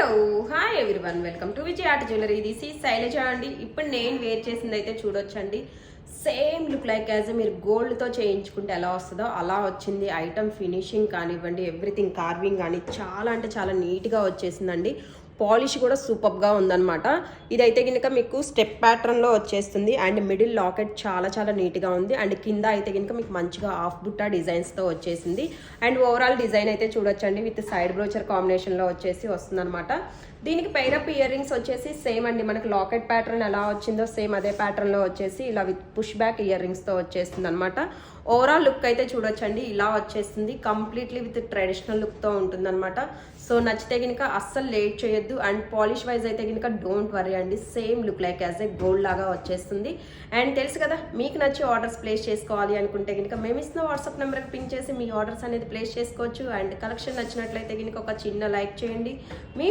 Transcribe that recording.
Hello hi everyone welcome to Vijay art jewellery. This ఈ శైలజ అండి. ఇప్పుడు నేను వేర్ చేసింది అయితే చూడొచ్చండి. సేమ్ లుక్ లైక్ యాజ్ మీరు గోల్డ్తో చేయించుకుంటే ఎలా వస్తుందో అలా వచ్చింది. ఐటమ్ ఫినిషింగ్ కానివ్వండి, ఎవ్రీథింగ్ కార్వింగ్ కానీ చాలా అంటే చాలా నీట్గా వచ్చేసిందండి. పాలిష్ కూడా సూపర్గా ఉందన్నమాట. ఇదైతే కనుక మీకు స్టెప్ ప్యాటర్న్లో వచ్చేస్తుంది అండ్ మిడిల్ లాకెట్ చాలా చాలా నీట్గా ఉంది. అండ్ కింద అయితే కనుక మీకు మంచిగా హాఫ్ బుట్టా డిజైన్స్తో వచ్చేసింది. అండ్ ఓవరాల్ డిజైన్ అయితే చూడొచ్చండి, విత్ సైడ్ బ్రోచర్ కాంబినేషన్లో వచ్చేసి వస్తుందన్నమాట. దీనికి పైరప్ ఇయర్ రింగ్స్ వచ్చేసి సేమ్ అండి, మనకి లాకెట్ ప్యాటర్న్ ఎలా వచ్చిందో సేమ్ అదే ప్యాటర్న్లో వచ్చేసి ఇలా విత్ పుష్ బ్యాక్ ఇయర్ రింగ్స్తో వచ్చేస్తుంది అనమాట. ఓవరాల్ లుక్ అయితే చూడొచ్చండి, ఇలా వచ్చేస్తుంది. కంప్లీట్లీ విత్ ట్రెడిషనల్ లుక్తో ఉంటుందన్నమాట. సో నచ్చితే కనుక అస్సలు లేట్ చేయొద్దు. అండ్ పాలిష్ వైజ్ అయితే కనుక డోంట్ వరీ అండి, same look like as a gold లాగా వచ్చేస్తుంది. అండ్ తెలుసు కదా, మీకు నచ్చి ఆర్డర్స్ ప్లేస్ చేసుకోవాలి అనుకుంటే కనుక మేము ఇస్తున్న వాట్సాప్ నెంబర్కి పింక్ చేసి మీ ఆర్డర్స్ అనేది ప్లేస్ చేసుకోవచ్చు. అండ్ కలెక్షన్ నచ్చినట్లయితే కనుక ఒక చిన్న లైక్ చేయండి. మీ